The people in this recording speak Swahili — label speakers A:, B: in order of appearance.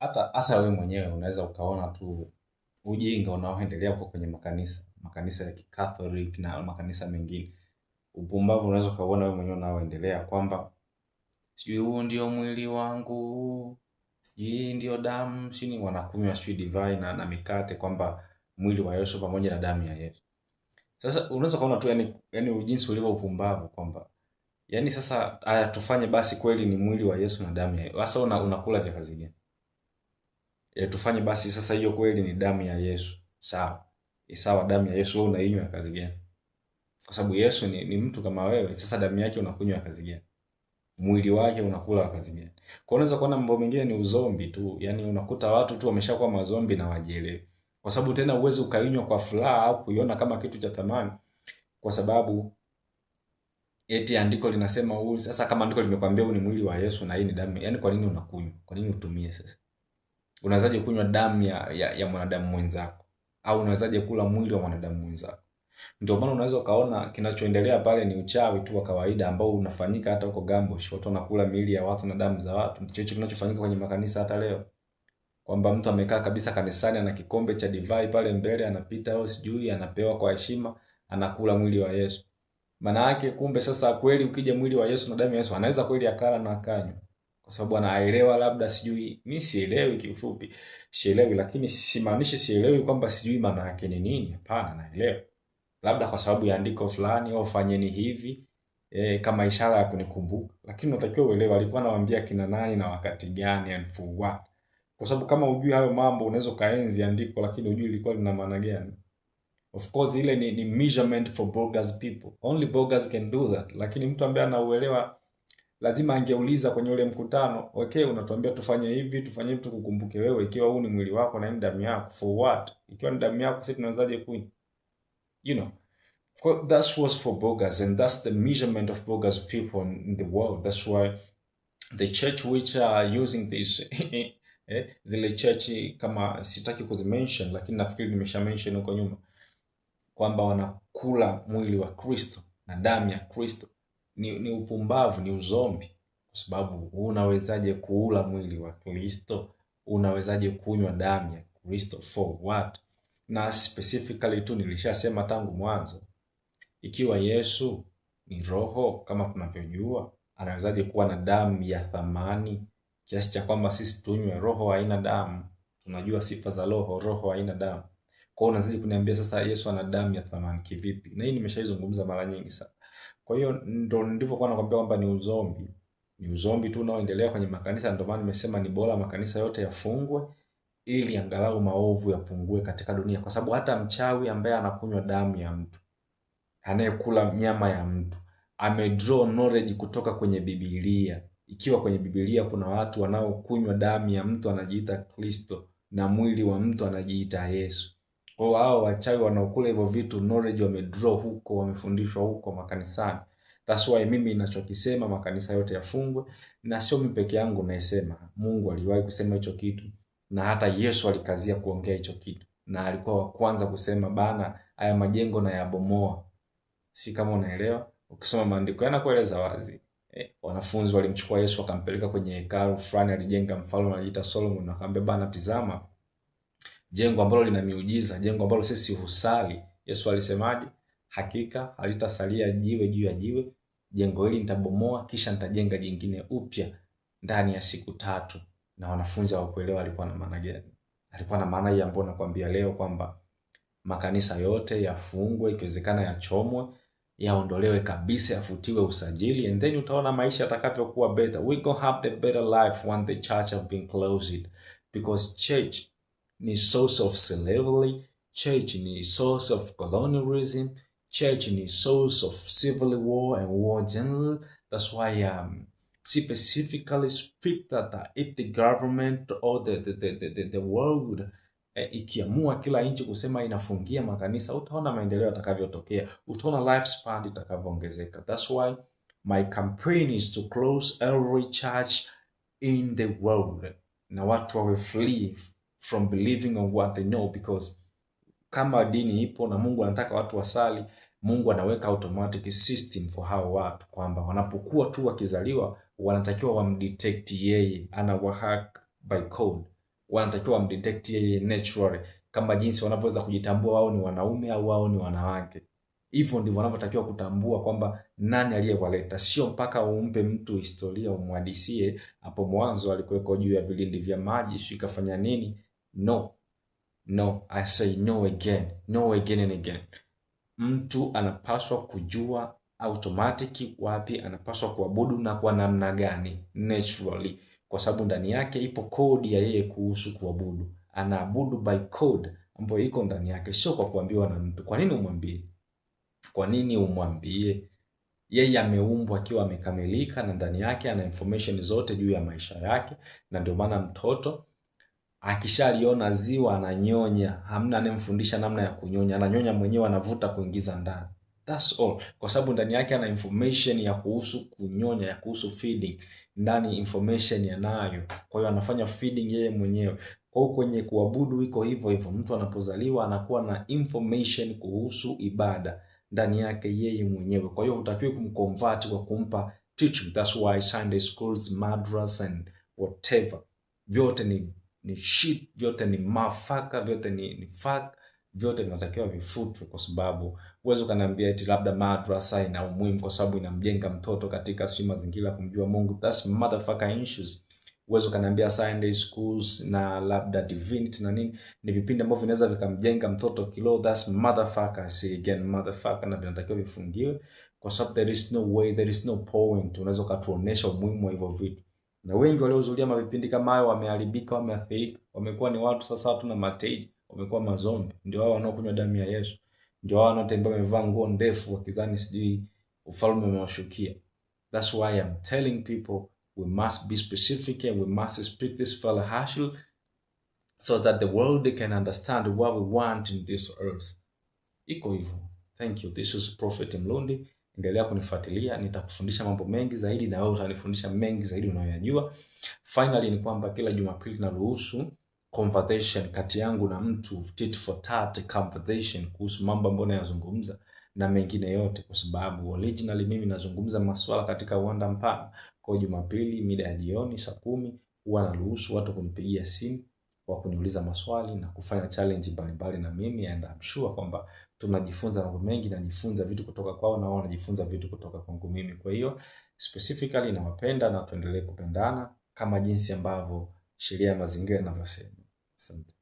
A: hata wewe mwenyewe unaweza ukaona tu ujinga unaoendelea kwa kwenye makanisa ya Kikatholiki na makanisa mengine. Upumbavu unaweza ukaona wewe mwenyewe unaoendelea kwamba sijui huu ndio mwili wangu, sijui ndio damu, sijui wanakunywa sijui divai na mikate kwamba mwili wa Yesu pamoja na damu ya Yesu. Sasa unaweza kuona tu yani ujinsi ulivyo upumbavu kwamba yani sasa haya tufanye basi kweli ni mwili wa Yesu na damu ya Yesu. Sasa unakula vya kazi gani? Tufanye basi sasa hiyo kweli ni damu ya Yesu. Sawa. Sawa, damu ya Yesu wewe unainywa ya kazi gani? Kwa sababu Yesu ni mtu kama wewe. Sasa damu yake unakunywa ya kazi gani? Mwili wake unakula ya kazi gani? Kwa unaweza kuona mambo mengine ni uzombi tu. Yaani unakuta watu tu wameshakuwa mazombi na wajielewe. Kwa sababu tena uwezo ukainywa kwa furaha au kuiona kama kitu cha thamani. Kwa sababu eti andiko linasema huu, sasa kama andiko limekwambia huu ni mwili wa Yesu na hii ni damu, yani kwa nini unakunywa? Kwa nini utumie sasa? Unawezaje kunywa damu ya mwanadamu mwenzako? Au unawezaje kula mwili wa mwanadamu mwenzako? Ndio maana unaweza ukaona kinachoendelea pale ni uchawi tu wa kawaida ambao unafanyika hata huko Gambosh. Watu wanakula miili ya watu na damu za watu. Ndicho hicho kinachofanyika kwenye makanisa hata leo. Kwamba mtu amekaa kabisa kanisani ana kikombe cha divai pale mbele anapita au sijui anapewa kwa heshima, anakula mwili wa Yesu. Maana yake kumbe sasa kweli ukija mwili wa Yesu na damu ya Yesu anaweza kweli akala na akanywa. Kwa sababu anaelewa labda sijui, mimi sielewi kiufupi. Sielewi, lakini simaanishi sielewi kwamba sijui maana yake ni nini. Hapana, naelewa. Labda kwa sababu ya andiko fulani au fanyeni hivi kama ishara ya kunikumbuka. Lakini unatakiwa uelewe alikuwa anawaambia kina nani na wakati gani and for what. Kwa sababu kama hujui hayo mambo unaweza kaenzi andiko lakini hujui lilikuwa lina maana gani. Of course ile ni measurement for bogus people. Only bogus can do that. Lakini mtu ambaye anauelewa lazima angeuliza kwenye ule mkutano, okay, unatuambia tufanye hivi tukukumbuke wewe, ikiwa huu ni mwili wako na ni damu yako, for what? Ikiwa ni damu yako sisi tunawezaje kunywa? You know. That was for bogus, and that's the measurement of bogus people in the world. That's why the church which are using this zile church kama sitaki kuzimention lakini nafikiri nimesha mention huko nyuma kwamba wanakula mwili wa Kristo na damu ya Kristo ni upumbavu, ni uzombi. Kwa sababu unawezaje kuula mwili wa Kristo? Unawezaje kunywa damu ya Kristo? For what? Na specifically tu nilishasema tangu mwanzo, ikiwa Yesu ni roho kama tunavyojua, anawezaje kuwa na damu ya thamani kiasi cha kwamba sisi tunywe? Roho haina damu. Tunajua sifa za roho haina damu. Kwa hiyo unaanzaje kuniambia sasa Yesu ana damu ya thamani kivipi? Na hii nimeshaizungumza mara nyingi sana. Kwa hiyo ndo ndivyo kwa nakwambia kwamba ni uzombi. Ni uzombi tu unaoendelea kwenye makanisa. Ndio maana nimesema ni bora makanisa yote yafungwe ili angalau maovu yapungue katika dunia, kwa sababu hata mchawi ambaye anakunywa damu ya mtu, anayekula nyama ya mtu, amedraw knowledge kutoka kwenye Biblia. Ikiwa kwenye Biblia kuna watu wanaokunywa damu ya mtu anajiita Kristo na mwili wa mtu anajiita Yesu. Kwa hiyo hao wachawi wanaokula hivyo vitu knowledge wamedraw huko, wamefundishwa huko makanisani. That's why mimi ninachokisema makanisa yote yafungwe, na sio mimi peke yangu naisema. Mungu aliwahi kusema hicho kitu na hata Yesu alikazia kuongea hicho kitu. Na alikuwa wa kwanza kusema bana haya majengo na yabomoa. Si kama unaelewa? Ukisoma maandiko yanakueleza wazi. Wanafunzi walimchukua Yesu wakampeleka kwenye hekalu fulani alijenga mfalme anajiita Solomon, na akamwambia bana tizama jengo ambalo lina miujiza, jengo ambalo sisi husali. Yesu alisemaje? Hakika halitasalia jiwe juu ya jiwe, jengo hili nitabomoa kisha nitajenga jingine upya ndani ya siku 3. Na wanafunzi hawakuelewa alikuwa na maana gani. Alikuwa na maana hii ambayo nakwambia leo kwamba makanisa yote yafungwe, ikiwezekana yachomwe, yaondolewe kabisa, yafutiwe usajili, and then utaona maisha yatakavyokuwa better. We gonna have the better life when the church have been closed, because church ni source of slavery, church ni source of colonialism, church ni source of civil war and war general. That's why specifically speak that if the government or the world ikiamua kila nchi kusema inafungia makanisa, utaona maendeleo yatakavyotokea, utaona lifespan itakavyoongezeka. That's why my campaign is to close every church in the world, na watu wawe free from believing of what they know, because kama dini ipo na Mungu anataka watu wasali, Mungu anaweka automatic system for hao watu kwamba wanapokuwa tu wakizaliwa wanatakiwa wamdetect yeye ana wahack by code. wanatakiwa wamdetect yeye naturally, kama jinsi wanavyoweza kujitambua wao ni wanaume au wao ni wanawake. Hivyo ndivyo wanavyotakiwa kutambua kwamba nani aliyewaleta, sio mpaka umpe mtu historia umhadisie hapo mwanzo alikuweko juu ya vilindi vya maji sio kafanya nini. No, I say no again, no again and again. Mtu anapaswa kujua automatic wapi anapaswa kuabudu na kwa namna gani naturally, kwa sababu ndani yake ipo kodi ya yeye kuhusu kuabudu. Anaabudu by code ambayo iko ndani yake, sio kwa kuambiwa na mtu. Kwa nini umwambie? Kwa nini umwambie? Yeye ameumbwa akiwa amekamilika na ndani yake ana information zote juu ya maisha yake, na ndio maana mtoto akishaliona ziwa ananyonya, hamna anemfundisha namna ya kunyonya, ananyonya mwenyewe, anavuta kuingiza ndani. That's all, kwa sababu ndani yake ana information ya kuhusu kunyonya, ya kuhusu feeding. Ndani information yanayo, kwa hiyo anafanya feeding yeye mwenyewe. Kwa hiyo kwenye kuabudu iko hivyo hivyo, mtu anapozaliwa anakuwa na information kuhusu ibada ndani yake yeye mwenyewe. Kwa hiyo hutakiwi kumconvert kwa kumpa teaching. That's why Sunday schools, madrasa and whatever, vyote ni shit, vyote ni mafaka, vyote ni fuck, vyote vinatakiwa vifutwe, kwa sababu uwezo kaniambia eti labda madrasa ina umuhimu kwa sababu inamjenga mtoto katika mazingira kumjua Mungu. That's motherfucker issues. Uwezo kaniambia Sunday schools na labda divinity na nini ni vipindi ambavyo vinaweza vikamjenga mtoto kilo. That's motherfucker. See again, motherfucker, na vinatakiwa vifungiwe, kwa sababu there is no way, there is no point unaweza katuonesha umuhimu wa hivyo vitu. Na wengi waliohudhuria mavipindi kama hayo wameharibika, wameathirika, wamekuwa ni watu sasa watu na mateji, wamekuwa mazombi. Ndio hao wanaokunywa damu ya Yesu, ndio hao wanaotembea wamevaa nguo ndefu wakidhani sijui ufalme umewashukia. That's why I'm telling people we must be specific and we must speak this fellowship so that the world can understand what we want in this earth. Iko hivyo. Thank you. This is Prophet Mlundi. Endelea kunifuatilia, nitakufundisha mambo mengi zaidi na wewe utanifundisha mengi zaidi unayoyajua. Finally ni kwamba kila Jumapili naruhusu conversation kati yangu na mtu, tit for tat conversation kuhusu mambo ambayo nayazungumza na mengine yote, kwa sababu originally mimi nazungumza masuala katika uwanda mpana. Kwa Jumapili mida ya jioni saa 10 huwa naruhusu watu kunipigia simu kwa kuniuliza maswali na kufanya challenge mbalimbali na mimi, and I'm sure kwamba tunajifunza mambo mengi, na najifunza vitu kutoka kwao na wao wanajifunza vitu kutoka kwangu mimi. Kwa hiyo specifically nawapenda na tuendelee kupendana kama jinsi ambavyo sheria ya mazingira inavyosema. Asante.